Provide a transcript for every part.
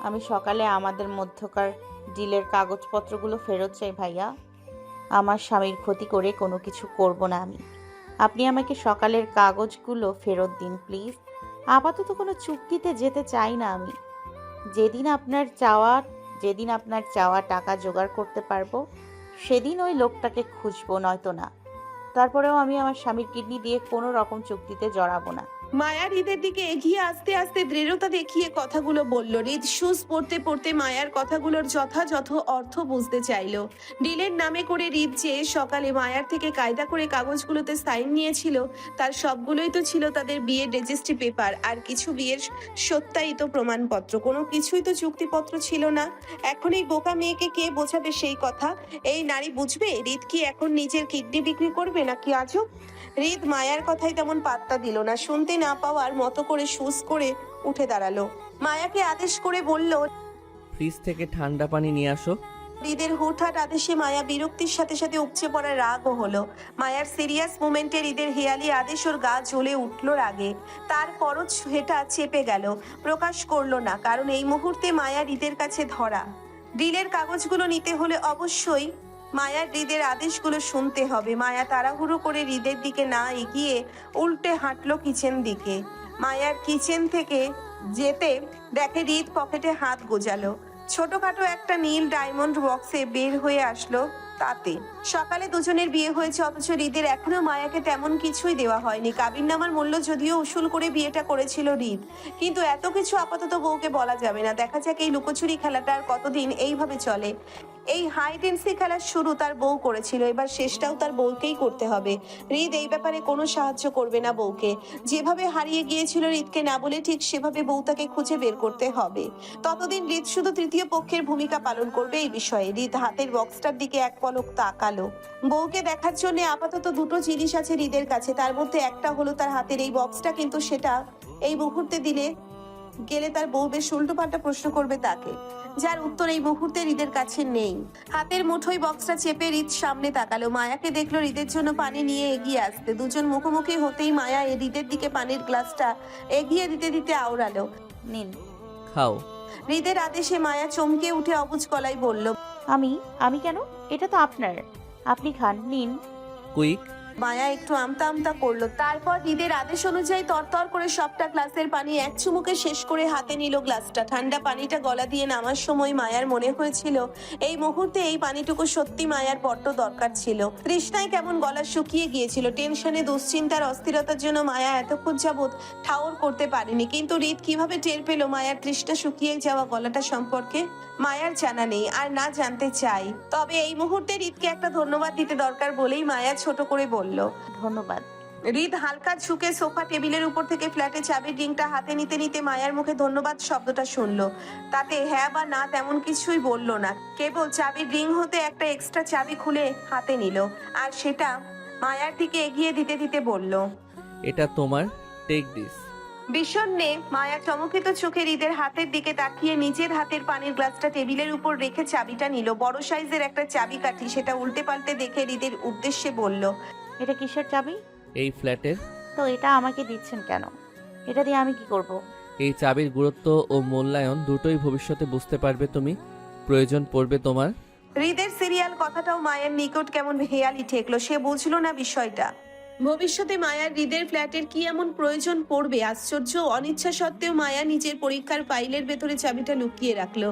আমি সকালে আমাদের মধ্যকার ডিলের কাগজপত্রগুলো ফেরত চাই ভাইয়া। আমার স্বামীর ক্ষতি করে কোনো কিছু করব না আমি। আপনি আমাকে সকালের কাগজগুলো ফেরত দিন প্লিজ। আপাতত কোনো চুক্তিতে যেতে চাই না আমি। যেদিন আপনার চাওয়া যেদিন আপনার চাওয়া টাকা জোগাড় করতে পারবো সেদিন ওই লোকটাকে খুঁজবো, নয়তো না। তারপরেও আমি আমার স্বামীর কিডনি দিয়ে কোনো রকম চুক্তিতে জড়াবো না। মায়া হৃদের দিকে এগিয়ে আস্তে আস্তে দৃঢ়তা দেখিয়ে কথাগুলো বলল। হৃদ শুজ পড়তে পড়তে মায়ার কথাগুলোর যথাযথ অর্থ বুঝতে চাইল। ডিলের নামে করে হৃদ যে সকালে মায়ার থেকে কায়দা করে কাগজগুলোতে সাইন নিয়েছিল, তার সবগুলোই তো ছিল তাদের বিয়ের রেজিস্ট্রি পেপার আর কিছু বিয়ের সত্যায়িত প্রমাণপত্র। কোনো কিছুই তো চুক্তিপত্র ছিল না। এখন এই বোকা মেয়েকে কে বোঝাবে সেই কথা? এই নারী বুঝবে হৃদ কি এখন নিজের কিডনি বিক্রি করবে নাকি আজব? হৃদ মায়ার কথাই তেমন পাত্তা দিল না। শুনতে না পাওয়ার মতো করে সুস করে উঠে দাঁড়ালো। মায়াকে আদেশ করে বলল, ফ্রিজ থেকে ঠান্ডা পানি নিয়ে আসো। হৃদের হুটহাট আদেশে মায়া বিরক্তির সাথে সাথে উপচে পড়ার রাগও হলো। মায়ার সিরিয়াস মোমেন্টে হৃদের হেয়ালি আদেশ ওর গা জ্বলে উঠল রাগে। তারপরও সেটা চেপে গেল, প্রকাশ করলো না, কারণ এই মুহূর্তে মায়া হৃদের কাছে ধরা। ডিলের কাগজগুলো নিতে হলে অবশ্যই মায়ার হৃদের আদেশগুলো শুনতে হবে। মায়া তাড়াহুড়ো করে হৃদের দিকে না এগিয়ে উল্টে হাঁটলো কিচেন দিকে। মায়ার কিচেন থেকে যেতে দেখে হৃদ পকেটে হাত গোজালো। ছোটখাটো একটা নীল ডায়মন্ড বক্সে বের হয়ে আসলো। তাতে সকালে দুজনের বিয়ে হয়েছে, অথচ হৃদের এখনো মায়াকে তেমন কিছুই দেওয়া হয়নি। কাবিননামার মূল্য যদিও উসুল করে বিয়েটা করেছিল হৃদ, কিন্তু এত কিছু আপাতত বউকে বলা যাবে না। দেখা যাক এই লুকোচুরি খেলাটা আর কতদিন এইভাবে চলে। এই হাইড এন্ড সি খেলার শুরু তার বউ করেছিল, এবার শেষটাও তার বউকেই করতে হবে। হৃদ এই ব্যাপারে কোনো সাহায্য করবে না বউকে। যেভাবে হারিয়ে গিয়েছিল হৃদকে না বলে, ঠিক সেভাবে বউ তাকে খুঁজে বের করতে হবে। ততদিন হৃদ শুধু তৃতীয় পক্ষের ভূমিকা পালন করবে এই বিষয়ে। হৃদ হাতের বক্সটার দিকে এক পলক তাকালো। বউকে দেখার জন্য আপাতত দুটো জিনিস আছে হৃদের কাছে, তার মধ্যে একটা হলো তার হাতের এই বক্সটা, কিন্তু সেটা এই মুহূর্তে দিলে গেলে তার বউ বেশ উল্টোপাল্টা প্রশ্ন করবে তাকে, যার উত্তর এই মুহূর্তে হৃদের কাছে নেই। হাতের মুঠোই বক্সটা চেপে হৃদ সামনে তাকালো। মায়াকে দেখলো হৃদের জন্য পানি নিয়ে এগিয়ে আসতে। দুজন মুখোমুখি হতেই মায়া হৃদের দিকে পানির গ্লাসটা এগিয়ে দিতে দিতে আওড়ালো, নিন। খাও। হৃদের আদেশে মায়া চমকে উঠে অবুঝ গলায় বলল, আমি আমি কেন? এটা তো আপনার, আপনি খান, নিন। কুইক। মায়া একটু আমতা আমতা করলো। তারপর হৃদের আদেশ অনুযায়ী তরতর করে সবটা গ্লাসের পানি এক চুমুকে শেষ করে হাতে নিল গ্লাসটা। ঠান্ডা পানিটা গলা দিয়ে নামার সময় মায়ার মনে হয়েছিল এই মুহূর্তে এই পানিটুকু সত্যি মায়ার বড্ড দরকার ছিল। তৃষ্ণায় কেমন গলা শুকিয়ে গিয়েছিল। টেনশনে, দুশ্চিন্তার, অস্থিরতার জন্য মায়া এতক্ষণ যাবৎ ঠাউর করতে পারেনি। কিন্তু হৃদ কিভাবে টের পেল মায়ার তৃষ্ণা শুকিয়ে যাওয়া গলাটা সম্পর্কে? মায়ার জানা নেই, আর না জানতে চাই। তবে এই মুহূর্তে হৃদকে একটা ধন্যবাদ দিতে দরকার বলেই মায়া ছোট করে বলল। ধন্যবাদ। হৃদ হালকা ঝুঁকে সোফা টেবিলের উপর থেকে ফ্ল্যাটে চাবির রিংটা হাতে নিতে নিতে মায়ার মুখে ধন্যবাদ শব্দটা শুনলো। তাতে হ্যাঁ বা না তেমন কিছুই বলল না, কেবল চাবির রিং হতে একটা এক্সট্রা চাবি খুলে হাতে নিল, আর সেটা মায়ার দিকে এগিয়ে দিতে দিতে বলল, এটা তোমার, টেক দিস। বিষণ্ণে মায়া চমকিত চোখে হৃদের হাতের দিকে তাকিয়ে নিজের হাতের পানির গ্লাসটা টেবিলের উপর রেখে চাবিটা নিল। বড় সাইজের একটা চাবি কাঠি, সেটা উল্টে পাল্টে দেখে হৃদের উদ্দেশ্যে বলল, এটা কিসের চাবি? এই ফ্ল্যাটের। তো এটা আমাকে দিচ্ছেন কেন? এটা দিয়ে আমি কি করব? এই চাবির গুরুত্ব ও মূল্যায়ন দুটোই ভবিষ্যতে বুঝতে পারবে তুমি, প্রয়োজন পড়বে তোমার। হৃদের সিরিয়াল কথাটাও মায়ের নিকট কেমন হেয়ালি ঠেকলো। সে বুঝলো না বিষয়টা। ভবিষ্যতে মায়ার হৃদের ফ্ল্যাটের কি এমন প্রয়োজন পড়বে? আশ্চর্য অনিচ্ছা সত্ত্বেও মায়া নিজের পরীক্ষার ফাইলের ভেতরে চাবিটা লুকিয়ে রাখলো।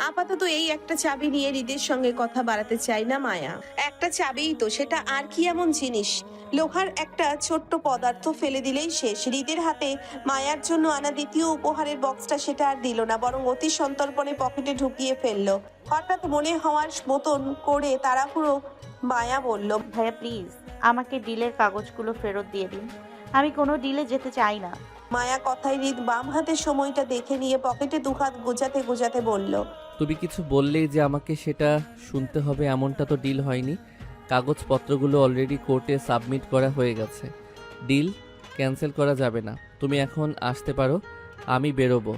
আপাতত এই একটা চাবি নিয়ে হৃদের সঙ্গে কথা বাড়াতে চায় না মায়া। একটা চাবিই তো, সেটা আর কি এমন জিনিস? লোহার একটা ছোট্ট পদার্থ, ফেলে দিলেই শেষ। হৃদের হাতে মায়ার জন্য আনা দ্বিতীয় উপহারের বক্সটা সেটা আর দিল না, বরং অতি সন্তর্পণে পকেটে ঢুকিয়ে ফেললো। হঠাৎ মনে হওয়ার মতন করে তাড়াহুড়ো মায়া বলল, ভাইয়া প্লিজ আমাকে ডিলের কাগজগুলো ফেরত দিয়ে দিন। আমি কোনো ডিলে যেতে চাই না। মায়া কথায় হৃদ বাম হাতের সময়টা দেখে নিয়ে পকেটে দুহাত গোজাতে গোজাতে বলল, তুমি কিছু বললেই যে আমাকে সেটা শুনতে হবে এমনটা তো ডিল হয়নি। কাগজপত্রগুলো অলরেডি কোর্টে সাবমিট করা হয়ে গেছে। ডিল ক্যান্সেল করা যাবে না। তুমি এখন আসতে পারো, আমি বেরোবো।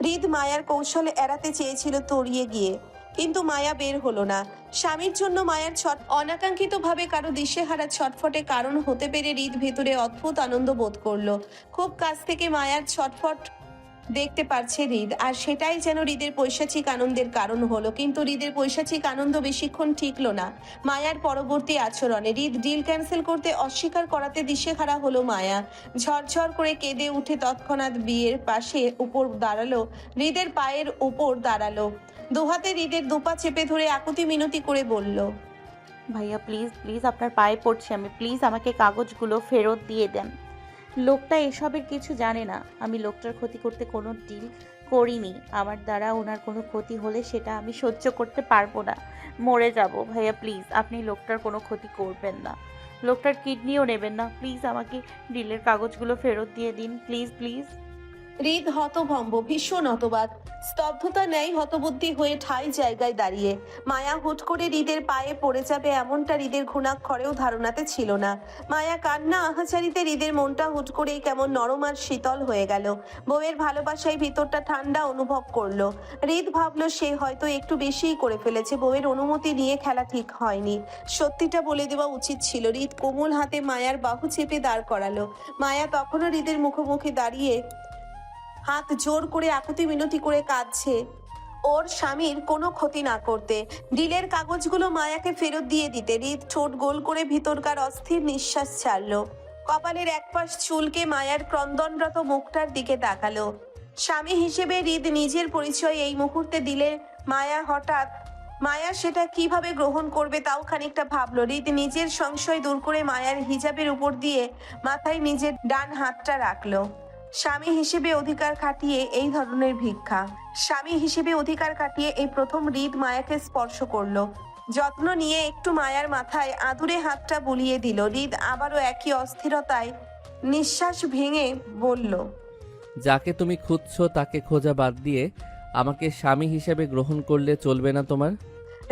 হৃদ মায়ার কৌশলে এড়াতে চেয়েছিল তড়িয়ে গিয়ে, কিন্তু মায়া বের হলো না। স্বামীর জন্য মায়ার অনাকাঙ্ক্ষিত ভাবে কারো দিশেহারা ছটফটে কারণ হতে পেরে হৃদ ভেতরে অদ্ভুত আনন্দ বোধ করলো। খুব কাছ থেকে মায়ার ছটফট দেখতে পারছে হৃদ, আর সেটাই যেন হৃদের পৈশাচিক আনন্দের কারণ হলো। কিন্তু হৃদের পৈশাচিক আনন্দ বেশিক্ষণ টিকলো না। মায়ার পরবর্তী আচরণে হৃদ ডিল ক্যান্সেল করতে অস্বীকার করাতে দিশেহারা হলো মায়া। ঝরঝর করে কেঁদে উঠে তৎক্ষণাৎ বিয়ের পাশে উপর দাঁড়ালো, হৃদের পায়ের উপর দাঁড়ালো, দুহাতে হৃদের দুপা চেপে ধরে আকুতি মিনতি করে বলল, ভাইয়া প্লিজ প্লিজ আপনার পায়ে পড়ছি আমি, প্লিজ আমাকে কাগজগুলো ফেরত দিয়ে দেন। লোকটা এসবের কিছু জানে না। আমি লোকটার ক্ষতি করতে কোনো ডিল করিনি। আমার দ্বারা ওনার কোনো ক্ষতি হলে সেটা আমি সহ্য করতে পারবো না, মরে যাব। ভাইয়া প্লিজ আপনি লোকটার কোনো ক্ষতি করবেন না, লোকটার কিডনিও নেবেন না। প্লিজ আমাকে ডিলের কাগজগুলো ফেরত দিয়ে দিন, প্লিজ প্লিজ। হৃদ হতভম্ব, ভীষণ হতবাক, স্তব্ধতা ন্যায় হতবুদ্ধি হয়ে ঠাই জায়গায় দাঁড়িয়ে। মায়া হুট করে হৃদের পায়ে পড়ে যাবে এমনটা হৃদের ঘুণাক্ষরেও ধারণাতে ছিল না। মায়া কান্না আহাচারিতে হৃদের মনটা হুট করেই কেমন নরম আর শীতল হয়ে গেল। বউয়ের ভালোবাসায় ভিতরটা ঠান্ডা অনুভব করলো। হৃদ ভাবলো সে হয়তো একটু বেশিই করে ফেলেছে, বউয়ের অনুমতি নিয়ে খেলা ঠিক হয়নি। সত্যিটা বলে দেওয়া উচিত ছিল। হৃদ কোমল হাতে মায়ার বাহু চেপে দাঁড় করালো। মায়া তখনও হৃদের মুখোমুখি দাঁড়িয়ে হাত জোর করে আকুতি মিনতি করে কাঁদছে ওর স্বামীর কোনো ক্ষতি না করতে, ডিলের কাগজগুলো মায়াকে ফেরত দিয়ে দিতে। হৃদ ঠোঁট গোল করে ভিতরকার অস্থির নিঃশ্বাস ছাড়লো। কপালের একপাশ চুলকে মায়ার ক্রন্দনরত মুখটার দিকে তাকালো। স্বামী হিসেবে হৃদ নিজের পরিচয় এই মুহূর্তে দিলে মায়া সেটা কিভাবে গ্রহণ করবে তাও খানিকটা ভাবলো। হৃদ নিজের সংশয় দূর করে মায়ার হিজাবের উপর দিয়ে মাথায় নিজের ডান হাতটা রাখলো। স্বামী হিসেবে অধিকার খাটিয়ে এই প্রথম হৃদ মায়াকে স্পর্শ করলো। যত্ন নিয়ে একটু মায়ার মাথায় আদুরে হাতটা বুলিয়ে দিল। হৃদ আবারও একই অস্থিরতায় নিঃশ্বাস ভেঙে বলল, যাকে তুমি খুঁজছো তাকে খোঁজা বাদ দিয়ে আমাকে স্বামী হিসেবে গ্রহণ করলে চলবে না তোমার?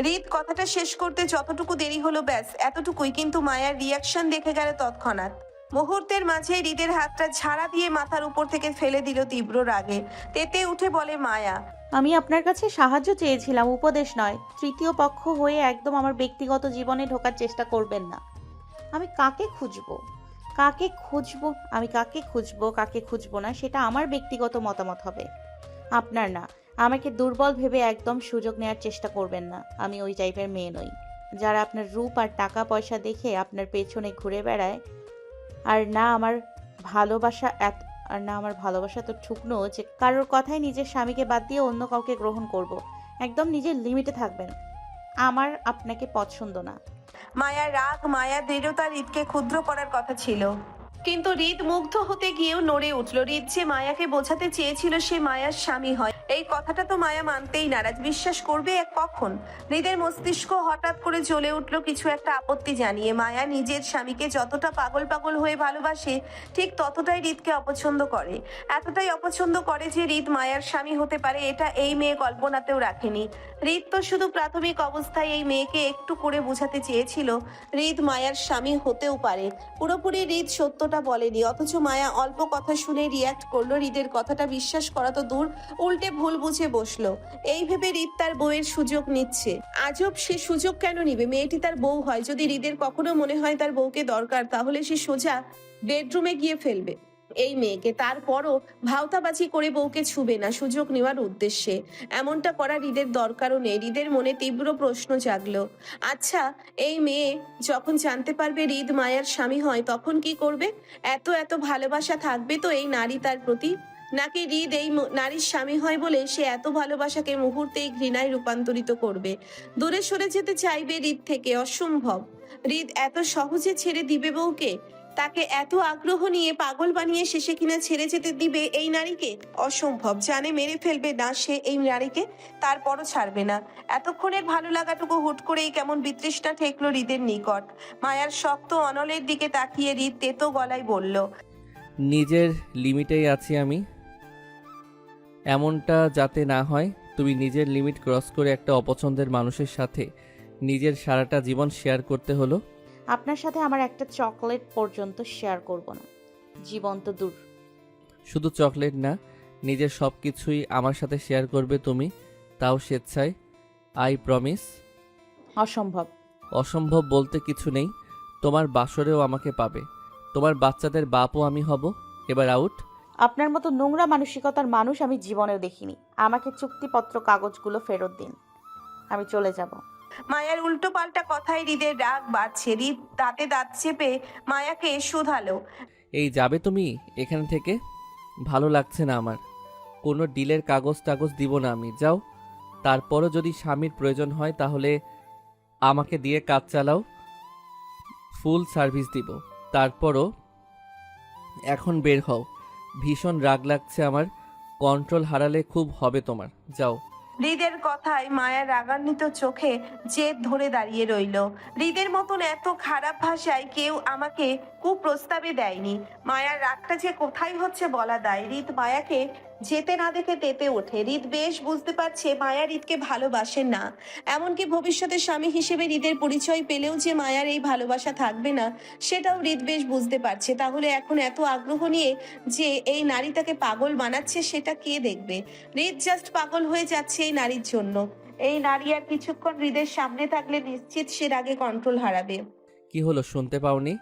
হৃদ কথাটা শেষ করতে যতটুকু দেরি হলো ব্যাস এতটুকুই, কিন্তু মায়ার রিয়াকশন দেখে গেল তৎক্ষণাৎ। মুহূর্তের মাঝে হৃদের হাতটা ঝাড়া দিয়ে মাথার উপর থেকে ফেলে দিল তীব্র রাগে। তেতে উঠে বলে মায়া, আমি আপনার কাছে সাহায্য চেয়েছিলাম, উপদেশ নয়। তৃতীয় পক্ষ হয়ে একদম আমার ব্যক্তিগত জীবনে ঢোকার চেষ্টা করবেন না। আমি কাকে খুঁজবো কাকে খুঁজবো না সেটা আমার ব্যক্তিগত মতামত হবে, আপনার না। আমাকে দুর্বল ভেবে একদম সুযোগ নেওয়ার চেষ্টা করবেন না। আমি ওই টাইপের মেয়ে নই যারা আপনার রূপ আর টাকা পয়সা দেখে আপনার পেছনে ঘুরে বেড়ায়। আর না আমার ভালোবাসা তো ঠুকনো যে কারোর কথায় নিজের স্বামীকে বাদ দিয়ে অন্য কাউকে গ্রহণ করব। একদম নিজের লিমিটে থাকবেন। আমার আপনাকে পছন্দ না। মায়ার রাগ, মায়ার দৃঢ়তা হৃদকে ক্ষুদ্র করার কথা ছিল, কিন্তু হৃদ মুগ্ধ হতে গিয়েও নড়ে উঠল। হৃদ যে মায়াকে বোঝাতে চেয়েছিল সে মায়ার স্বামী হয়, এই কথাটা তো মায়া মানতেই নারাজ। বিশ্বাস করবে এক কখন? হৃদের মস্তিষ্ক হঠাৎ করে জ্বলে উঠল কিছু একটা আপত্তি জানিয়ে। মায়া নিজের স্বামীকে যতটা পাগল পাগল হয়ে ভালোবাসে ঠিক ততটাই হৃদকে অপছন্দ করে। এতটাই অপছন্দ করে যে হৃদ মায়ার স্বামী হতে পারে এটা এই মেয়ে কল্পনাতেও রাখেনি। হৃদ তো শুধু প্রাথমিক অবস্থায় এই মেয়েকে একটু করে বোঝাতে চেয়েছিল হৃদ মায়ার স্বামী হতেও পারে। পুরোপুরি হৃদ সত্যটা বলেনি, অথচ মায়া অল্প কথা শুনে রিয়াক্ট করলো। হৃদের কথাটা বিশ্বাস করা তো দূর, উল্টে ভুল বুঝে বসলো। এই ভেবে হৃদ তার বউয়ের সুযোগ নিচ্ছে। আজব, সে সুযোগ কেন নিবে? মেয়েটি তার বউ হয়। যদি হৃদের কখনো মনে হয় তার বউকে দরকার, তাহলে সে সোজা বেডরুমে গিয়ে ফেলবে এই মেয়েকে। তারপরও ভাওতাবাজি করে বউকে ছুবে না সুযোগ নেওয়ার উদ্দেশ্যে। এমনটা করা হৃদের দরকারও নেই। হৃদের মনে তীব্র প্রশ্ন জাগলো, আচ্ছা এই মেয়ে যখন জানতে পারবে হৃদ মায়ার স্বামী হয় তখন কি করবে? এত এত ভালোবাসা থাকবে তো এই নারী তার প্রতি? নাকি হৃদ এই নারীর স্বামী হয় বলে সে এত ভালোবাসাকে মুহূর্তেই ঘৃণায় রূপান্তরিত করবে, দূরে সরে যেতে চাইবে হৃদ থেকে? অসম্ভব। হৃদ এত সহজে ছেড়ে দিবে বউকে? তাকে এত আগ্রহ নিয়ে পাগল বানিয়ে শেষে কিনা ছেড়ে যেতে দিবে এই নারীকে? অসম্ভব। জানে মেরে ফেলবে না সে এই নারীকে, তারপরও ছাড়বে না। এতক্ষণের ভালো লাগাটুকু হুট করেই কেমন বিতৃষ্ণা ঠেকলো হৃদের নিকট। মায়ার শক্ত অনলের দিকে তাকিয়ে হৃদ তেতো গলায় বলল, নিজের লিমিটেই আছি আমি, এমনটা যাতে না হয় তুমি নিজের লিমিট ক্রস করে একটা অপছন্দের মানুষের সাথে নিজের সারাটা জীবন শেয়ার করতে হলো। আপনার সাথে আমার একটা চকলেট পর্যন্ত শেয়ার করব না। জীবন তো দূর। শুধু চকলেট না, নিজের সব কিছুই আমার সাথে শেয়ার করবে তুমি, তাও স্বেচ্ছায়। I promise. অসম্ভব। অসম্ভব বলতে কিছু নেই, তোমার বাসরেও আমাকে পাবে, তোমার বাচ্চাদের বাপও আমি হব। এবার আউট। আপনার মতো নোংরা মানসিকতার মানুষ আমি জীবনেও দেখিনি। আমাকে চুক্তিপত্র কাগজগুলো ফেরত দিন, আমি চলে যাব। মায়ার উল্টো পাল্টা কথায় হৃদের রাগ বাড়ছে। হৃদ দাঁতে দাঁত চেপে মায়াকে শুধালো। এই যাবে তুমি এখান থেকে? ভালো লাগছে না আমার। কোনো ডিলের কাগজ টাগজ দিব না আমি, যাও। তারপরও যদি স্বামীর প্রয়োজন হয় তাহলে আমাকে দিয়ে কাজ চালাও, ফুল সার্ভিস দিব। তারপরও এখন বের হও। ভীষণ রাগ লাগছে আমার, কন্ট্রোল হারালে খুব হবে তোমার, যাও। হৃদের কথায় মায়া রাগান্বিত চোখে জেদ ধরে দাঁড়িয়ে রইল। হৃদের মতন এত খারাপ ভাষায় কেউ আমাকে কুপ্রস্তাবে দেয়নি। মায়ার রাগটা যে কোথায় হচ্ছে বলা দায়। হৃদ মায়াকে যেতে না দেখে তেতে ওঠে। হৃদ বেশ বুঝতে পারছে মায়া হৃদকে ভালোবাসেন না। এমনকি ভবিষ্যতে স্বামী হিসেবে হৃদের পরিচয় পেলেও যে মায়ার এই ভালোবাসা থাকবে না সেটাও হৃদ বেশ বুঝতে পারছে। তাহলে এখন এত আগ্রহ নিয়ে যে এই নারী তাকে পাগল বানাচ্ছে সেটা কে দেখবে? হৃদ জাস্ট পাগল হয়ে যাচ্ছে এই নারীর জন্য। এই নারী আর কিছুক্ষণ হৃদের সামনে থাকলে নিশ্চিত সে রাগে কন্ট্রোল হারাবে। কি হলো, শুনতে পাওনি?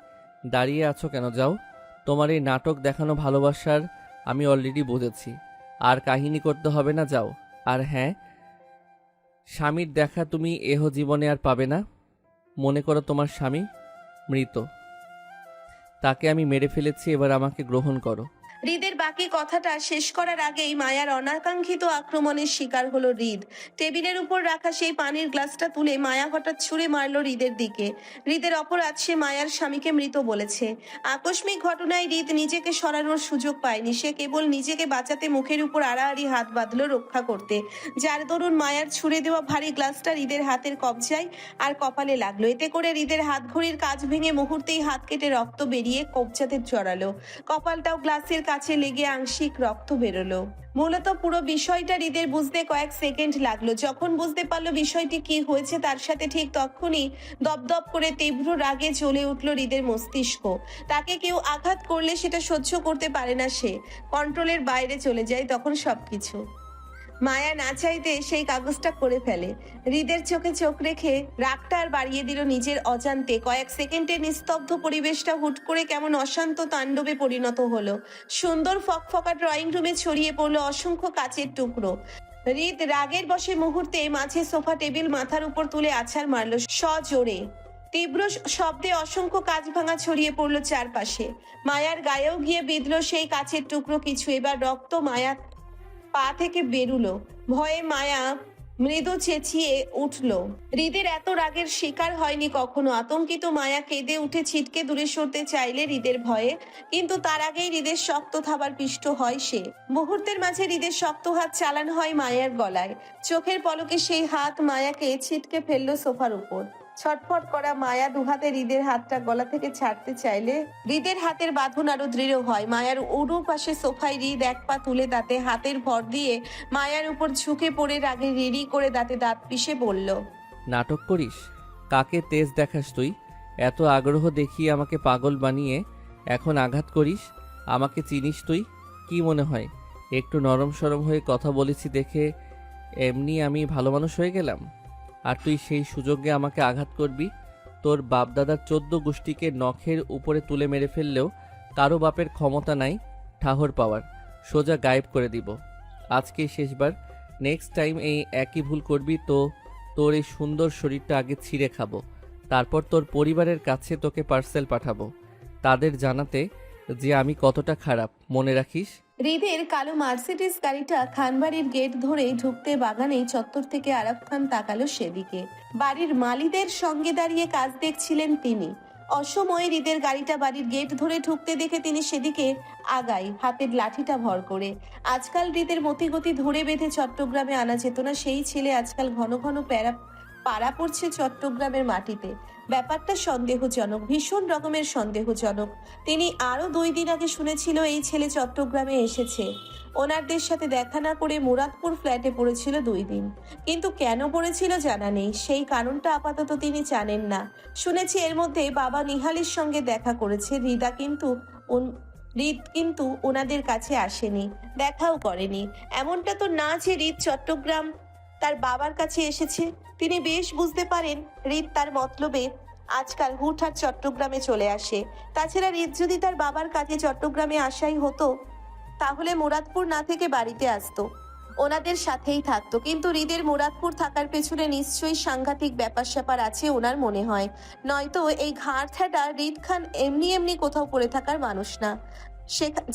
দাঁড়িয়ে আছো কেন, যাও। তোমার এই নাটক দেখানো ভালোবাসার আমি অলরেডি বুঝেছি, আর কাহিনী করতে হবে না, যাও। আর হ্যাঁ, স্বামীর দেখা তুমি এহ জীবনে আর পাবে না। মনে করো তোমার স্বামী মৃত, তাকে আমি মেরে ফেলেছি, এবার আমাকে গ্রহণ করো। হৃদের বাকি কথাটা শেষ করার আগেই মায়ার অনাকাঙ্ক্ষিত আক্রমণের শিকার হলো হৃদ। টেবিলের উপর রাখা সেই পানির গ্লাসটা তুলে মায়া হঠাৎ ছুঁড়ে মারল হৃদের দিকে। হৃদের অপরাধ, সে মায়ার স্বামীকে মৃত বলেছে। আকস্মিক ঘটনায় হৃদ নিজেকে সরানোর সুযোগ পায়নি। সে কেবল নিজেকে বাঁচাতে মুখের উপর আড়াআড়ি হাত বাঁধল রক্ষা করতে, যার দরুন মায়ার ছুঁড়ে দেওয়া ভারী গ্লাসটা হৃদের হাতের কবজায় আর কপালে লাগলো। এতে করে হৃদের হাত ঘড়ির কাজ ভেঙে মুহূর্তেই হাত কেটে রক্ত বেরিয়ে কবজাতে জড়ালো। কপালটাও গ্লাসের কাছে লেগে আংশিক রক্ত বেরোলো। মূলত পুরো বিষয়টা হৃদের বুঝতে কয়েক সেকেন্ড লাগলো। যখন বুঝতে পারলো বিষয়টি কি হয়েছে তার সাথে ঠিক তখনই দপদপ করে তীব্র রাগে জ্বলে উঠল হৃদের মস্তিষ্ক। তাকে কেউ আঘাত করলে সেটা সহ্য করতে পারে না সে, কন্ট্রোলের বাইরে চলে যায় তখন সবকিছু। মায়া না চাইতে সেই কাগজটা করে ফেলে। হৃদের চোখে চোখ রেখে রাগটা আর বাড়িয়ে দিল নিজের অজান্তে। কয়েক সেকেন্ডে নিস্তব্ধ পরিবেশটা হুট করে কেমন অশান্ত তাণ্ডবে পরিণত হলো। সুন্দর ফকফকা ড্রয়িং রুমে ছড়িয়ে পড়লো অসংখ্য কাচের টুকরো। হৃদ রাগের বশে মুহূর্তে মাঝে সোফা টেবিল মাথার উপর তুলে আছাড় মারল সজোরে। তীব্র শব্দে অসংখ্য কাঁচ ভাঙা ছড়িয়ে পড়লো চারপাশে। মায়ার গায়েও গিয়ে বিঁধল সেই কাচের টুকরো কিছু। এবার রক্ত মায়া পা থেকে বেরুলো। ভয়ে মায়া মৃদু চেঁচিয়ে উঠল। হৃদের এত রাগের শিকার হয়নি কখনো। আতঙ্কিত মায়া কেঁদে উঠে ছিটকে দূরে সরতে চাইলে হৃদের ভয়ে, কিন্তু তার আগেই হৃদের শক্ত থাবার পিষ্ট হয় সে। মুহূর্তের মাঝে হৃদের শক্ত হাত চালানো হয় মায়ার গলায়। চোখের পলকে সেই হাত মায়াকে ছিটকে ফেললো সোফার উপর। ছটফট করা মায়া দুহাতে হৃদের হাতটা গলা থেকে ছাড়তে চাইলে হৃদের হাতের বাঁধন আরো দৃঢ় হয়। মায়ার উড়ু পাশে সোফায় হৃদ এক পা তুলে দাঁতে হাতের ভর দিয়ে মায়ার উপর ঝুঁকে পড়ে রাগে রিড়ি করে দাঁতে দাঁত পিষে বলল, নাটক করিস? কাকে তেজ দেখাস তুই? এত আগ্রহ দেখিয়ে আমাকে পাগল বানিয়ে এখন আঘাত করিস? আমাকে চিনিস তুই? কি মনে হয় একটু নরম সরম হয়ে কথা বলেছি দেখে এমনি আমি ভালো মানুষ হয়ে গেলাম? আর তুই সেই সুযোগে আমাকে আঘাত করবি? তোর বাপদাদার 14 গোষ্ঠীকে নখের উপরে তুলে মেরে ফেললেও কারো বাপের ক্ষমতা নাই ঠাহর পাওয়ার। সোজা গায়েব করে দিব। আজকেই শেষবার, নেক্সট টাইম এই একই ভুল করবি তো তোর এই সুন্দর শরীরটা আগে ছিঁড়ে খাবো, তারপর তোর পরিবারের কাছে তোকে পার্সেল পাঠাবো, তাদের জানাতে যে আমি কতটা খারাপ, মনে রাখিস। হৃদের কালো মার্সিডিজ গাড়িটা খানবাড়ির গেট ধরে ঢুকতে বাগানেই চত্বর থেকে আরাফ খান তাকালো সেদিকে। বাড়ির মালিদের সঙ্গে দাঁড়িয়ে কাজ দেখছিলেন তিনি। অসময়ে হৃদের গাড়িটা বাড়ির গেট ধরে ঢুকতে দেখে তিনি সেদিকে আগায়, হাতের লাঠিটা ভর করে। আজকাল হৃদের মতিগতি ধরে বেঁধে চট্টগ্রামে আনা যেত না সেই ছেলে আজকাল ঘন ঘন পাড়া পড়ছে চট্টগ্রামের মাটিতে। ব্যাপারটা সন্দেহজনক, ভীষণ রকমের সন্দেহজনক। তিনি আরো 2 দিন আগে শুনেছিল এই ছেলে চট্টগ্রামে এসেছে। ওনারদের সাথে দেখা না করে মুরাদপুর ফ্ল্যাটে পড়েছিল 2 দিন, কিন্তু কেন পড়েছিল জানা নেই। সেই কারণটা আপাতত তিনি জানেন না। শুনেছি এর মধ্যে বাবা নিহালের সঙ্গে দেখা করেছে হৃদ, কিন্তু ওনাদের কাছে আসেনি, দেখাও করেনি। এমনটা তো না যে হৃদ চট্টগ্রাম তার বাবার কাছে এসেছে। তিনি বেশ বুঝতে পারেন হৃদ তার মতলবে আজকাল হুটহাট চট্টগ্রামে চলে আসে। তাছাড়া হৃদ যদি তার বাবার কাছে চট্টগ্রামে আসাই হতো তাহলে মুরাদপুর না থেকে বাড়িতে আসতো, ওনাদের সাথেই থাকতো। কিন্তু হৃদের মুরাদপুর থাকার পেছনে নিশ্চয়ই সাংঘাতিক ব্যাপার স্যাপার আছে ওনার মনে হয়, নয়তো এই ঘাড় ঠেটা হৃদ খান এমনি এমনি কোথাও পড়ে থাকার মানুষ না।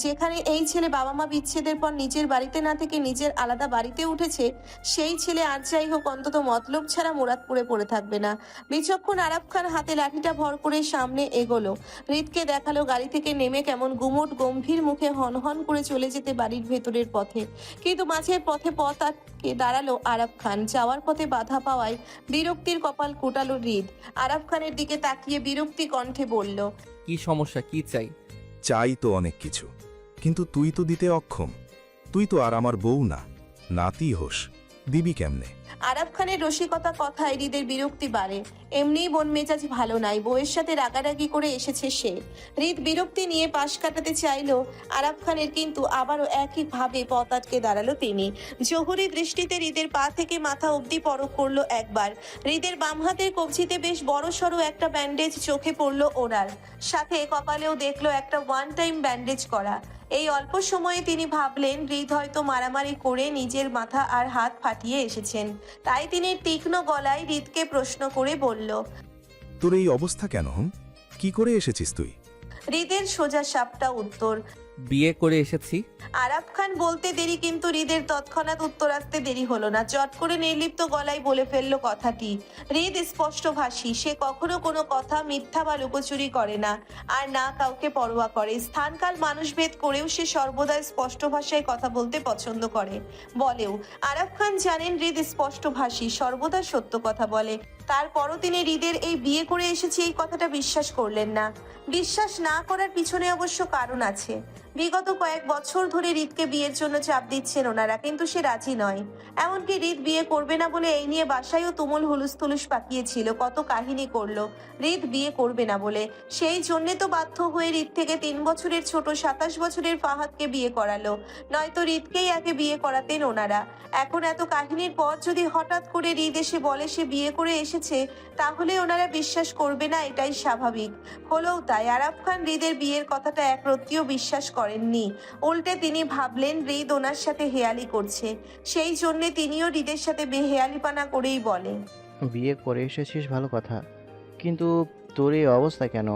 যেখানে এই ছেলে বাবা মা বিচ্ছেদের পর নিজের বাড়িতে না থেকে নিজের আলাদা বাড়িতে উঠেছে, সেই ছেলে আর যাই হোক অন্তত মতলব ছাড়া মুরাদপুরে পড়ে থাকবে না। বিচক্ষণ আরাফ খান হাতে লাঠিটা ভর করে সামনে এগোলো, হৃদকে দেখালো গাড়ি থেকে নেমে কেমন গুমোট গম্ভীর মুখে হনহন করে চলে যেতে বাড়ির ভেতরের পথে। কিন্তু মাঝের পথে পথ আটকে দাঁড়ালো আরাফ খান। যাওয়ার পথে বাধা পাওয়ায় বিরক্তির কপাল কুটালো হৃদ। আরাফ খানের দিকে তাকিয়ে বিরক্তি কণ্ঠে বলল, কি সমস্যা, কি চাই? চাই তো অনেক কিছু, কিন্তু তুই তো দিতে অক্ষম। তুই তো আর আমার বউ না, নাতি হোস, দিবি কেমনে? আরাফ খানের রসিকতা কথায় হৃদের বিরক্তি বাড়ে। এমনিই মন মেজাজ ভালো নাই, বউয়ের সাথে রাগারাগি করে এসেছে সে। হৃদ বিরক্তি নিয়ে পাশ কাটাতে চাইলো আরাফ খানের, কিন্তু আবারও একইভাবে পথ আটকে দাঁড়ালো তিনি। জহুরি দৃষ্টিতে হৃদের পা থেকে মাথা অবধি পরখ করলো একবার। হৃদের বাম হাতের কবজিতে বেশ বড় সড়ো একটা ব্যান্ডেজ চোখে পড়লো ওনার, সাথে কপালেও দেখলো একটা ওয়ান টাইম ব্যান্ডেজ করা। এই অল্প সময়ে তিনি ভাবলেন হৃদ হয়তো মারামারি করে নিজের মাথা আর হাত ফাটিয়ে এসেছেন। তাই তিনি তীক্ষ্ণ গলায় হৃদকে প্রশ্ন করে বলল, তোর এই অবস্থা কেন? কি করে এসেছিস তুই? হৃদের সোজা সাপটা উত্তর। বিয়ে করে এসেছি। আরাফ খান বলতে দেরি, কিন্তু হৃদের তৎক্ষণাৎ উত্তর আসতে দেরি হলো না। চট করে নির্লিপ্ত গলায় বলে ফেললো কথাটি। হৃদ স্পষ্টভাষী, সে কখনো কোনো কথা মিথ্যা বা লুকোচুরি করে না, আর না কাউকে পরোয়া করে। স্থানকাল মানুষভেদ করেও সে সর্বদা স্পষ্ট ভাষায় কথা বলতে পছন্দ করে, বলেও। আরাফ খান জানেন হৃদ স্পষ্টভাষী, সর্বদা সত্য কথা বলে। তারপরও তিনি হৃদের এই বিয়ে করে এসেছি এই কথাটা বিশ্বাস করলেন না। বিশ্বাস না করার পিছনে অবশ্য কারণ আছে। বিগত কয়েক বছর ধরে হৃদকে বিয়ের জন্য চাপ দিচ্ছেন ওনারা, কিন্তু সে রাজি নয়। এমনকি হৃদ বিয়ে করবে না বলে এই নিয়ে বাসায়ও তুমুল হুলুস্থুলুস পাকিয়েছিল, কত কাহিনী করলো হৃদ বিয়ে করবে না বলে। সেই জন্যে তো বাধ্য হয়ে হৃদ থেকে 3 বছরের ছোট 27 বছরের ফাহাদকে বিয়ে করালো, নয়তো হৃদকেই আগে বিয়ে করাতেন ওনারা। এখন এত কাহিনীর পর যদি হঠাৎ করে হৃদ এসে বলে সে বিয়ে করে এসেছে, তাহলে ওনারা বিশ্বাস করবে না, এটাই স্বাভাবিক। হলেও তাই আরাফ খান হৃদের বিয়ের কথাটা একরত্তিও বিশ্বাস করেননি। উল্টে তিনি ভাবলেন হৃদ ওনার সাথে হেয়ালি করছে, সেই জন্যে তিনিও হৃদের সাথে বেহেয়ালিপানা করেই বলে, বিয়ে করে এসেছিস ভালো কথা, কিন্তু তোর এই অবস্থা কেন?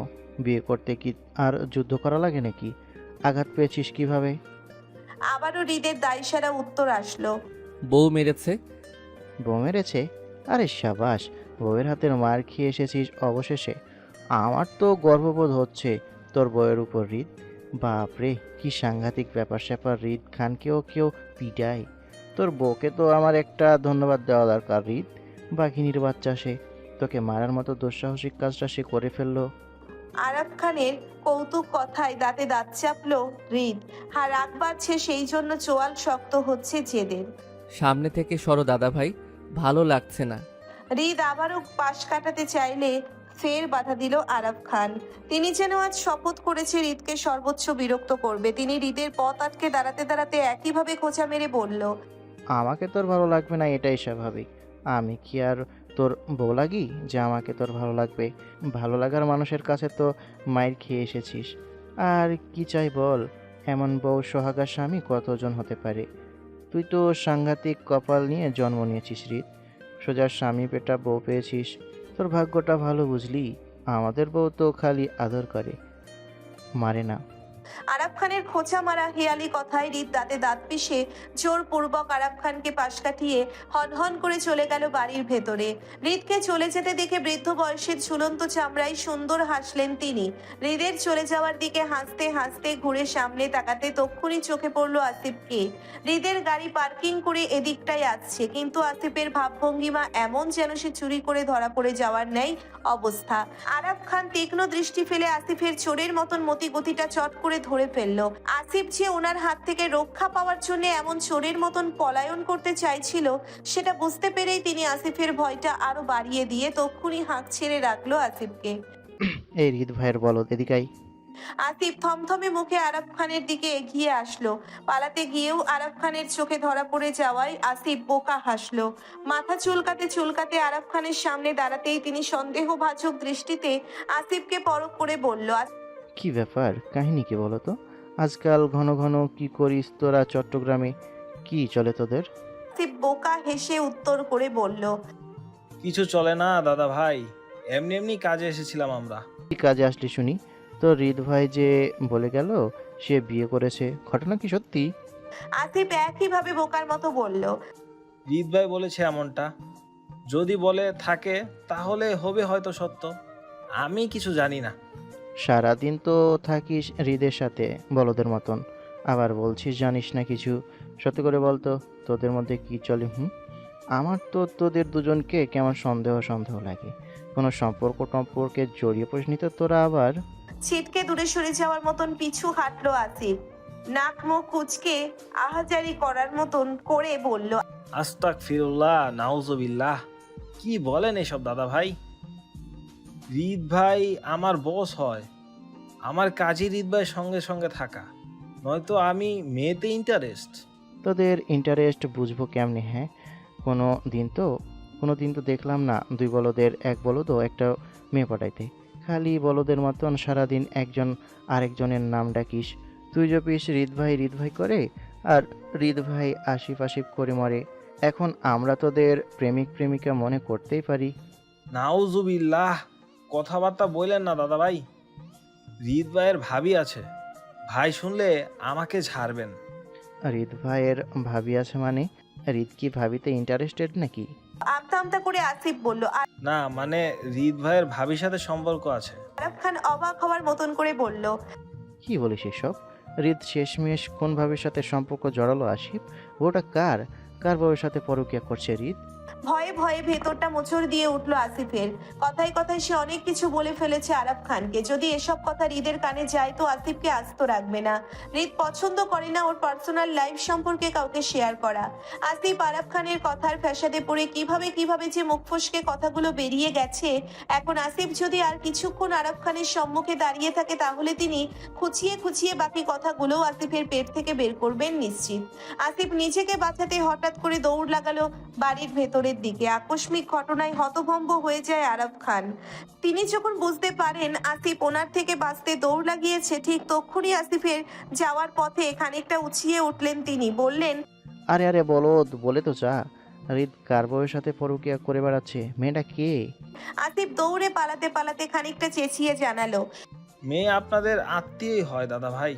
বিয়ে করতে কি আর যুদ্ধ করা লাগে নাকি? আঘাত পেয়েছিস কিভাবে? আবারও হৃদের দায়সারা উত্তর আসলো, বউ মেরেছে। বউ মেরেছে? আরে সাবাস, বউয়ের হাতের মার খেয়ে এসেছিস অবশেষে। আমার তো গর্ববোধ হচ্ছে তোর বউয়ের উপর হৃদ। বাপরে, কি সাংঘাতিক ব্যাপার স্যাপার! হৃদ খানকেও কেউ পিটায়। তোর বউকে তো আমার একটা ধন্যবাদ দেওয়া দরকার হৃদ। বাঘিনীর বাচ্চা সে, তোকে মারার মতো দুঃসাহসিক কাজটা সে করে ফেললো। আরাফ খানের কৌতুক কথায় দাঁতে দাঁত চাপলো হৃদ। রাগ বাড়ছে, সেই জন্য চোয়াল শক্ত হচ্ছে জেদের। সামনে থেকে সরো দাদা ভাই, ভালো লাগছে না। হৃদ আবারও পাশ কাটাতে চাইলে ফের বাধা দিল আরাফ খান। তিনি যেন আজ শপথ করেছে হৃদকে সর্বোচ্চ বিরক্ত করবে। তিনি হৃদের পথ আটকে দাঁড়াতে দাঁড়াতে একইভাবে খোঁচা মেরে বলল, আমাকে তোর ভালো লাগবে না এটাই স্বাভাবিক। আমি কি আর তোর বউ লাগি যে আমাকে তোর ভালো লাগবে? ভালো লাগার মানুষের কাছে তো মাইর খেয়ে এসেছিস। আর কি চাই বল? এমন বউ সোহাগার স্বামী কতজন হতে পারে? তুই তো সাংঘাতিক কপাল নিয়ে জন্ম নিয়েছিস হৃদ। সোজা স্বামী পেটা বউ পেয়েছিস, তোর ভাগ্যটা ভালো বুঝলি। আমাদের বউ তো খালি আদর করে, মারে না। আরাফ খানের খোঁচা মারা হেয়ালি কথায় হৃদ দাঁতে দাঁত পিষে জোরপূর্বক আরাফ খানকে পাশ কাটিয়ে হনহন করে চলে গেল বাড়ির ভেতরে। হৃদকে চলে যেতে দেখে বৃদ্ধ বয়সের ঝুলন্ত চামড়ায় সুন্দর হাসলেন তিনি। হৃদের চলে যাওয়ার দিকে হাসতে হাসতে ঘুরে সামনে তাকাতে তক্ষুনি চোখে পড়ল আসিফকে। হৃদের গাড়ি পার্কিং করে এদিকটাই আসছে, কিন্তু আসিফের ভাবভঙ্গিমা এমন যেন সে চুরি করে ধরা পড়ে যাওয়ার ন্যায় অবস্থা। আরাফ খান তীক্ষ্ণ দৃষ্টি ফেলে আসিফের চোরের মতন মতিগতিটা চট করে ধরে ফেললো। আসিফ যে ওনার হাত থেকে রক্ষা পাওয়ার জন্য এমন চোরের মতন পলায়ন করতে চাইছিল, সেটা বুঝতে পেরেই তিনি আসিফের ভয়টা আরো বাড়িয়ে দিয়ে তক্ষুনি হাঁক ছেড়ে রাখলো আসিফকে। এই হৃদ ভাইয়ের বলো এদিকাই। আসিফ থমথমে মুখে আরাফ খানের দিকে এগিয়ে আসলো। পালাতে গিয়েও আরাফ খানের চোখে ধরা পড়ে যাওয়ায় আসিফ বোকা হাসলো। মাথা চুলকাতে চুলকাতে আরাফ খানের সামনে দাঁড়াতেই তিনি সন্দেহভাজক দৃষ্টিতে আসিফকে পরখ করে বলল, কি ব্যাপার, কাহিনী কি বলো তো? আজকাল ঘন ঘন কি করিস তোরা চট্টগ্রামে? কি চলে তোদের? আসিফ বোকা হেসে উত্তর করে বলল, কিছু চলে না দাদা ভাই, এমনি এমনি কাজে এসেছিলাম আমরা। কি কাজে আসলি শুনি? তো হৃদ ভাই যে বলে গেল সে বিয়ে করেছে, ঘটনা কি সত্যি? আসিফ একইভাবে বোকার মতো বলল, রিত ভাই বলেছে এমনটা, যদি বলে থাকে তাহলে হবে হয়তো সত্য, আমি কিছু জানি না। সারাদিন তো থাকিস হৃদের সাথে বলদের মতন, আবার বলছিস জানিস না কিছু। সত্যি করে বলতো তোদের মধ্যে কি চলে? আমার তো তোদের দুজনকে কেমন সন্দেহ সন্দেহ লাগে। কোনো সম্পর্ক টম্পর্কে জড়িয়ে পড়িসনি তো তোরা আবার? ছিটকে দূরে সরে যাওয়ার মতন পিছু হাঁটলো আসিফ। নাক মুখ কুচকে আহাজারি করার মতন করে বলল, আস্তাক ফিরুল্লাহ নাউজুবিল্লাহ, কি বলেন এসব দাদা ভাই? রিত ভাই আমার বস হয়, আমার কাজই রিত ভাইয়ের সঙ্গে সঙ্গে থাকা, নয়তো আমি মেয়েতে ইন্টারেস্ট। তোদের ইন্টারেস্ট বুঝবো কেমনে? হ্যাঁ, কোনো দিন তো দেখলাম না দুই বলদের এক বলদ ও একটা মেয়ে পটাইতে। খালি বলদের মতন সারাদিন একজন আরেকজনের নাম ডাকিস। তুই জপিস হৃদ ভাই করে, আর হৃদ ভাই আশিফ আশিফ করে মরে। এখন আমরা তোদের প্রেমিক প্রেমিকা মনে করতেই পারি। নাউজুবিল্লাহ, কথাবার্তা বললেন না দাদা ভাই, রিত ভাইয়ের ভাবি আছে, ভাই শুনলে আমাকে ছাড়বেন। হৃদ ভাইয়ের ভাবি আছে মানে? হৃদ কি ভাবিতে ইন্টারেস্টেড নাকি? আমতা আমতা করে আসিফ বলল। না মানে রিত ভাইয়ের ভাবির সাথে সম্পর্ক আছে। আরাফ খান অবাক হওয়ার মতন করে বলল, কি বলিস এসব? হৃদ শেষমেশ কোন ভাবের সাথে সম্পর্ক জড়ালো আশিফ? ওটা কার ভাবের সাথে পরকীয়া করছে হৃদ? ভয়ে ভয়ে ভেতরটা মোচড় দিয়ে উঠলো আসিফের। কথায় কথায় সে অনেক কিছু বলে ফেলেছে আরাফ খানকে। যদি এসব কথা হৃদের কানে যায় তো আসিফকে আস্ত রাখবে না। হৃদ পছন্দ করে না ওর পার্সোনাল লাইফ সম্পর্কে কাউকে শেয়ার করা। আসিফ আরাফ খানের কথার ফ্যাসাদে পড়ে কিভাবে যে মুখ ফসকে কথাগুলো বেরিয়ে গেছে। এখন আসিফ যদি আর কিছুক্ষণ আরাফ খানের সম্মুখে দাঁড়িয়ে থাকে তাহলে তিনি খুঁচিয়ে খুঁচিয়ে বাকি কথাগুলো আসিফের পেট থেকে বের করবেন নিশ্চিত। আসিফ নিজেকে বাঁচাতে হঠাৎ করে দৌড় লাগালো বাড়ির ভেতরের দিকে। আকস্মিক ঘটনায় হতভম্ব হয়ে যায় আরাফ খান। তিনি যখন বুঝতে পারেন আসিফ ওনার থেকে বাঁচতে দৌড় লাগিয়েছে, ঠিক তক্ষুনি আসিফের যাওয়ার পথে খানিকটা উছিয়ে উঠলেন তিনি। বললেন, আরে বলে তো যা, হৃদ কার বউয়ের সাথে পরকীয়া করে বেড়াচ্ছে? মেয়েটা কে? আসিফ দৌড়ে পালাতে পালাতে খানিকটা চেঁচিয়ে জানালো, মেয়ে আপনাদের আত্মীয়ই হয় দাদা ভাই।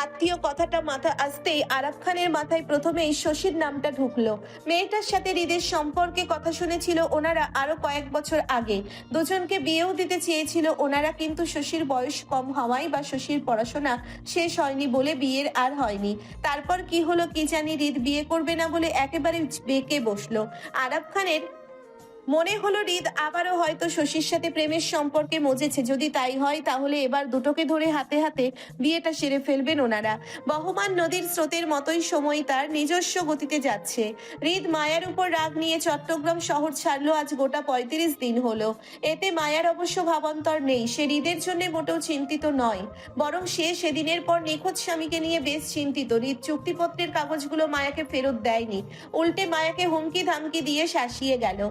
আত্মীয় কথাটা মাথা আসতেই আরাফ খানের মাথায় প্রথমেই শশীর নামটা ঢুকলো। মেয়েটার সাথে হৃদের সম্পর্কে কথা শুনেছিল ওনারা আরো কয়েক বছর আগে। দুজনকে বিয়েও দিতে চেয়েছিল ওনারা, কিন্তু শশীর বয়স কম হওয়ায় বা শশীর পড়াশোনা শেষ হয়নি বলে বিয়ের আর হয়নি। তারপর কি হলো কি জানি, হৃদ বিয়ে করবে না বলে একেবারে বেঁকে বসলো। আরাফ খানের মনে হলো হৃদ আবারও হয়তো শশীর সাথে প্রেমের সম্পর্কে মজেছে। যদি তাই হয় তাহলে এবার দুটোকে ধরে হাতে হাতে বিয়েটা সেরে ফেলবেন ওনারা। বহমান নদীর স্রোতের মতোই সময় তার নিজস্ব গতিতে যাচ্ছে। হৃদ মায়ার উপর রাগ নিয়ে চট্টগ্রাম শহর ছাড়লো আজ গোটা 35 দিন হলো। এতে মায়ার অবশ্য ভাবান্তর নেই। সে হৃদের জন্য মোটেও চিন্তিত নয়, বরং সে সেদিনের পর নিখোঁজ স্বামীকে নিয়ে বেশ চিন্তিত। হৃদ চুক্তিপত্রের কাগজগুলো মায়াকে ফেরত দেয়নি, উল্টে মায়াকে হুমকি ধামকি দিয়ে শাসিয়ে গেল।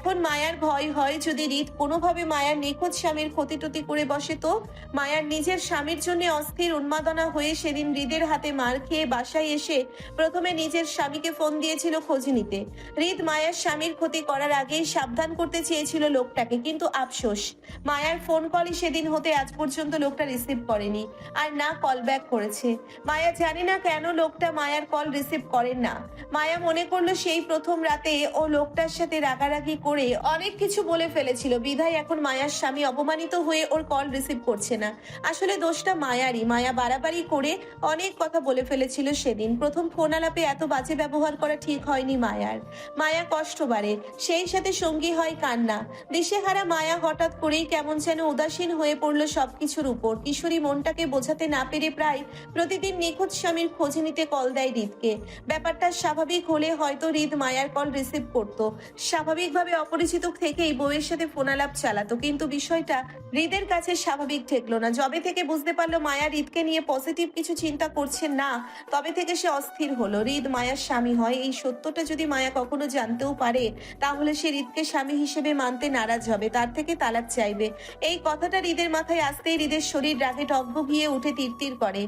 এখন মায়ার ভয় হয় যদি হৃদ কোনোভাবে মায়ার নিখোঁজ স্বামীর ক্ষতিটতি করে বসে তো। মায়ার নিজের স্বামীর জন্য অস্থির উন্মাদনা হয়ে সেদিন হৃদের হাতে মার খেয়ে বাসায় এসে প্রথমে নিজের স্বামীকে ফোন দিয়েছিল খোঁজ নিতে। হৃদ মায়ার স্বামীর ক্ষতি করার আগেই সাবধান করতে চেয়েছিল লোকটাকে, কিন্তু আফসোস মায়ার ফোন কলই সেদিন হতে আজ পর্যন্ত লোকটা রিসিভ করেনি, আর না কল ব্যাক করেছে। মায়া জানে না কেন লোকটা মায়ার কল রিসিভ করেন না। মায়া মনে করলো সেই প্রথম রাতে ও লোকটার সাথে রাগারাগি করে অনেক কিছু বলে ফেলেছিল, বিধায় এখন মায়ার স্বামী অপমানিত হয়ে ওর কল রিসিভ করছে না। আসলে দোষটা মায়ারই। মায়া বাড়াবাড়ি করে অনেক কথা বলে ফেলেছিল সেদিন। প্রথম ফোন আলাপে এত বাজে ব্যবহার করা ঠিক হয়নি মায়ার। মায়া কষ্ট বাড়ে, সেই সাথে সঙ্গী হয় কান্না। দিশেহারা মায়া হঠাৎ করেই কেমন যেন উদাসীন হয়ে পড়লো সবকিছুর উপর। কিশোরী মনটাকে বোঝাতে না পেরে প্রায় প্রতিদিন নিখোঁজ স্বামীর খোঁজ নিতে কল দেয় হৃদকে। ব্যাপারটা স্বাভাবিক হলে হয়তো হৃদ মায়ার কল রিসিভ করতো, স্বাভাবিকভাবে অপরিচিত থেকেই বউয়ের সাথে ফোনালাপ চালাতো। কিন্তু বিষয়টা হৃদের কাছে স্বাভাবিক ঠেকলো না। যবে থেকে বুঝতে পারলো মায়া হৃদকে নিয়ে পজিটিভ কিছু চিন্তা করছে না, তবে থেকে সে অস্থির হলো। হৃদ মায়ার স্বামী হয়, এই সত্যটা যদি মায়া কখনো জানতেও পারে তাহলে সে হৃদকে স্বামী হিসেবে মানতে নারাজ হবে, তার থেকে তালাক চাইবে। এই কথাটা হৃদের মাথায় আসতেই হৃদের শরীর রাগে টকবগিয়ে উঠে তিরতির করে।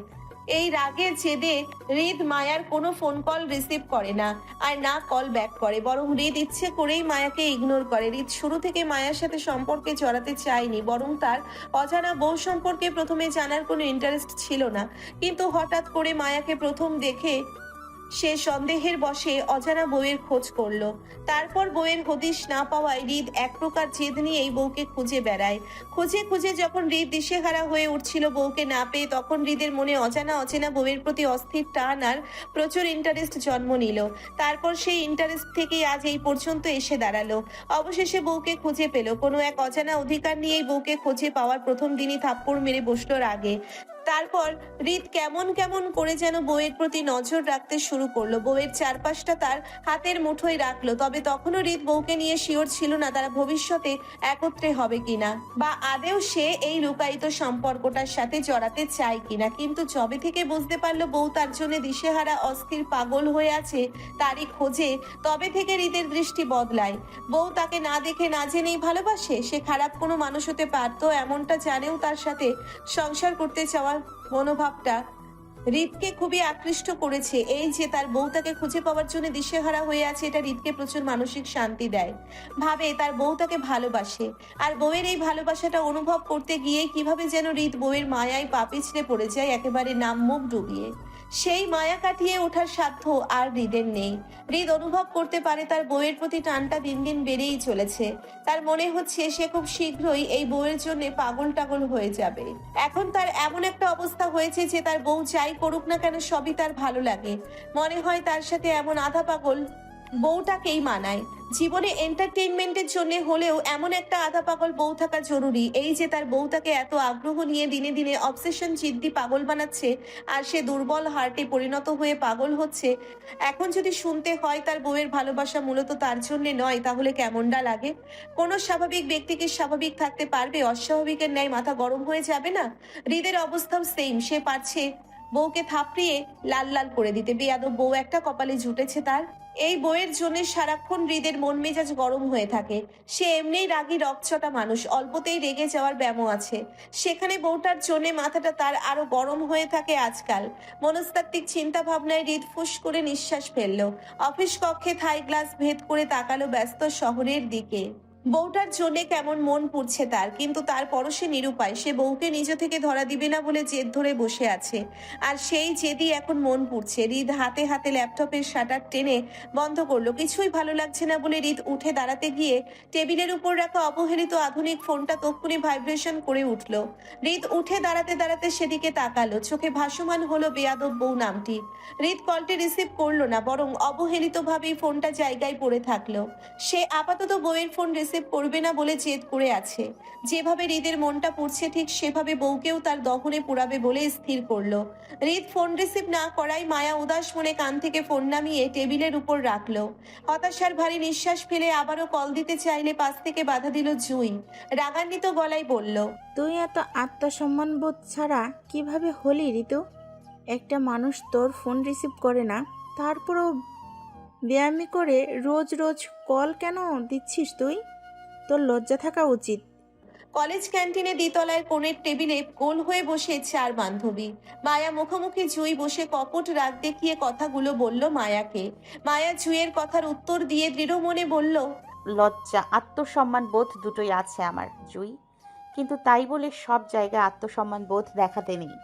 এই রাগের জেদে হৃদ মায়ার কোনো ফোন কল রিসিভ করে না, আর না কল ব্যাক করে, বরং হৃদ ইচ্ছে করেই মায়াকে ইগনোর করে। হৃদ শুরু থেকে মায়ার সাথে সম্পর্কে জড়াতে চায়নি, বরং তার অজানা বউ সম্পর্কে প্রথমে জানার কোনো ইন্টারেস্ট ছিল না। কিন্তু হঠাৎ করে মায়াকে প্রথম দেখে সে সন্দেহের বশে অজানা বউয়ের খোঁজ করলো। তারপর বউয়ের হদিশ না পাওয়ায় হৃদ এক প্রকার জেদ নিয়েই বউকে খুঁজে বেড়ায়। খুঁজে খুঁজে যখন হৃদ দিশেহারা হয়ে উঠছিল বউকে না পেয়ে, তখন হৃদের মনে অজানা অচেনা বউয়ের প্রতি অস্থির টান আর প্রচুর ইন্টারেস্ট জন্ম নিল। তারপর সেই ইন্টারেস্ট থেকেই আজ এই পর্যন্ত এসে দাঁড়ালো। অবশেষে বউকে খুঁজে পেল। কোনো এক অজানা অধিকার নিয়েই বউকে খুঁজে পাওয়ার প্রথম দিনই থাপ্পড় মেরে বসলো রাগে। তারপর হৃদ কেমন কেমন করে যেন বউয়ের প্রতি নজর রাখতে শুরু করলো। বউয়ের চারপাশটা তার হাতের মুঠোয় রাখলো। তবে তখনও হৃদ বউকে নিয়ে শিওর ছিল না তারা ভবিষ্যতে একত্রে হবে কিনা, বা আদেও সে এই লুকায়িত সম্পর্কটার সাথে জড়াতে চায় কিনা। কিন্তু যবে থেকে বুঝতে পারলো বউ তার জন্য দিশেহারা অস্থির পাগল হয়ে আছে তারই খোঁজে, তবে থেকে হৃদের দৃষ্টি বদলায়। বউ তাকে না দেখে না জেনেই ভালোবাসে, সে খারাপ কোনো মানুষ হতে পারতো এমনটা জানেও তার সাথে সংসার করতে চাওয়ার মনোভাবটা হৃদকে খুবই আকৃষ্ট করেছে। এই যে তার বউ তাকে খুঁজে পাওয়ার জন্য দিশেহারা হয়ে আছে, এটা হৃদকে প্রচুর মানসিক শান্তি দেয়। ভাবে তার বউ তাকে ভালোবাসে, আর বউয়ের এই ভালোবাসাটা অনুভব করতে গিয়ে কিভাবে যেন হৃদ বউয়ের মায়ায় পা পিছলে পড়ে যায় একেবারে নাম মুখ ডুবিয়ে। সেই মায়া কাটিয়ে ওঠার সাধ্য আর হৃদের নেই। হৃদ অনুভব করতে পারে তার বউয়ের প্রতি টানটা দিন দিন বেড়েই চলেছে। তার মনে হচ্ছে সে খুব শীঘ্রই এই বউয়ের জন্য পাগল টাগল হয়ে যাবে। এখন তার এমন একটা অবস্থা হয়েছে যে তার বউ যাই করুক না কেন সবই তার ভালো লাগে। মনে হয় তার সাথে এমন আধা পাগল বউটাকেই মানায়। জীবনে এন্টারটেইনমেন্টের জন্য হলেও এমন একটা আধা পাগল বউ থাকা জরুরি। এই যে তার বউ তাকে এত আগ্রহ নিয়ে দিনে দিনে অবসেশন জিদ্দি পাগল বানাচ্ছে, আর সে দুর্বল হার্টে পরিণত হয়ে পাগল হচ্ছে। এখন যদি শুনতে হয় তার বউয়ের ভালোবাসা মূলত তার জন্য নয়, তাহলে কেমনটা লাগে? কোনো স্বাভাবিক ব্যক্তিকে স্বাভাবিক থাকতে পারবে? অস্বাভাবিকের ন্যায় মাথা গরম হয়ে যাবে না? হৃদের অবস্থাও সেম। সে পারছে বউকে থাপড়িয়ে লাল লাল করে দিতে। বেয়াদব বউ একটা কপালে জুটেছে তার। এই বইয়ের জন্য সারাক্ষণ হৃদের মন মেজাজ গরম হয়ে থাকে। সে এমনিই রাগী রকচটা মানুষ, অল্পতেই রেগে যাওয়ার ব্যামো আছে। সেখানে বউটার জন্য মাথাটা তার আরো গরম হয়ে থাকে আজকাল। মনস্তাত্ত্বিক চিন্তা ভাবনায় হৃদ ফুস করে নিঃশ্বাস ফেললো। অফিস কক্ষে থাই গ্লাস ভেদ করে তাকালো ব্যস্ত শহরের দিকে। বউটার জন্য কেমন মন পুড়ছে তার, কিন্তু তারপরও সে নিরুপায়। সে বউকে নিজ থেকে ধরা দিবে না বলে জেদ ধরে বসে আছে, আর সেই জেদই এখন মন পুড়ছে। হৃদ হাতে হাতে ল্যাপটপের শাটার টেনে বন্ধ করলো। কিছুই ভালো লাগছে না বলে হৃদ উঠে দাঁড়াতে গিয়ে টেবিলের উপর রাখা অবহেলিত আধুনিক ফোনটা তক্ষুনি ভাইব্রেশন করে উঠলো। হৃদ উঠে দাঁড়াতে দাঁড়াতে সেদিকে তাকালো। চোখে ভাসমান হলো বেয়াদব বউ নামটি। হৃদ কলটি রিসিভ করলো না, বরং অবহেলিতভাবেই ফোনটা জায়গায় পড়ে থাকলো। সে আপাতত বউয়ের ফোন রিসিভ করবে না বলে জেদ করে আছে। যেভাবে হৃদের মনটা পুড়ছে ঠিক সেভাবে বউকেও তার দহনে পুরাবে বলে স্থির করলো। হৃদ ফোন রিসিভ না করায় মায়া উদাস মনে কান থেকে ফোন নামিয়ে টেবিলের উপর রাখলো। হতাশার ভারী নিঃশ্বাস ফেলে আবারও কল দিতে চাইলে পাশ থেকে বাধা দিল জুই। রাগান্বিত গলায় বলল, তুই এত আত্মসম্মান বোধ ছাড়া কিভাবে হলি ঋতু? একটা মানুষ তোর ফোন রিসিভ করে না, তারপরও বেয়ামি করে রোজ রোজ কল কেন দিচ্ছিস তুই? তোর লজ্জা থাকা উচিত। কলেজ ক্যান্টিনে দ্বিতলায় কোণের টেবিলে গোল হয়ে বসে চার বান্ধবী। মায়া মুখোমুখি জুই বসে কপট রাগ দেখিয়ে কথাগুলো বলল মায়াকে। মায়া জুইয়ের কথার উত্তর দিয়ে দৃঢ় মনে বলল, লজ্জা আত্মসম্মান বোধ দুটোই আছে আমার জুই, কিন্তু তাই বলে সব জায়গায় আত্মসম্মান বোধ দেখাতে নেই।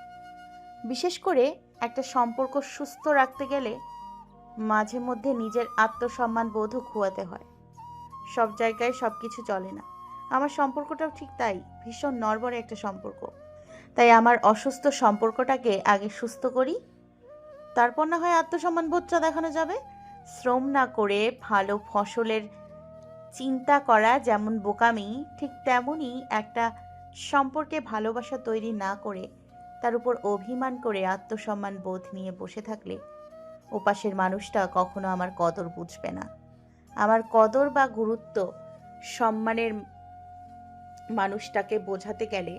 বিশেষ করে একটা সম্পর্ক সুস্থ রাখতে গেলে মাঝে মধ্যে নিজের আত্মসম্মান বোধও খোয়াতে হয়। সব জায়গায় সব কিছু চলে না। আমার সম্পর্কটাও ঠিক তাই, ভীষণ নড়বড়ে একটা সম্পর্ক। তাই আমার অসুস্থ সম্পর্কটাকে আগে সুস্থ করি, তারপর না হয় আত্মসম্মান বোধটা দেখানো যাবে। শ্রম না করে ভালো ফসলের চিন্তা করা যেমন বোকামি, ঠিক তেমনই একটা সম্পর্কে ভালোবাসা তৈরি না করে তার উপর অভিমান করে আত্মসম্মান বোধ নিয়ে বসে থাকলে ওপাশের মানুষটা কখনো আমার কদর বুঝবে না। আমার কদর বা গুরুত্ব সম্মানের মানুষটাকে বোঝাতে গেলে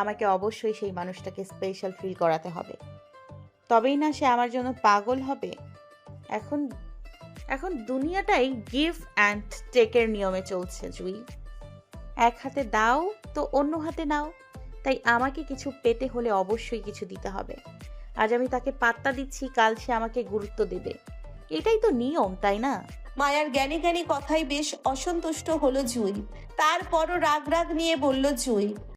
আমাকে অবশ্যই সেই মানুষটাকে স্পেশাল ফিল করাতে হবে, তবেই না সে আমার জন্য পাগল হবে। এখন দুনিয়াটাই গিভ অ্যান্ড টেকের নিয়মে চলছে জুই। এক হাতে দাও তো অন্য হাতে নাও। তাই আমাকে কিছু পেতে হলে অবশ্যই কিছু দিতে হবে। আজ আমি তাকে পাত্তা দিচ্ছি, কাল সে আমাকে গুরুত্ব দেবে। এটাই তো নিয়ম, তাই না? মায়ার জ্ঞানী জ্ঞানী কথায় বেশ অসন্তুষ্ট হলো জুই। তারপরও রাগ রাগ নিয়ে বলল জুই,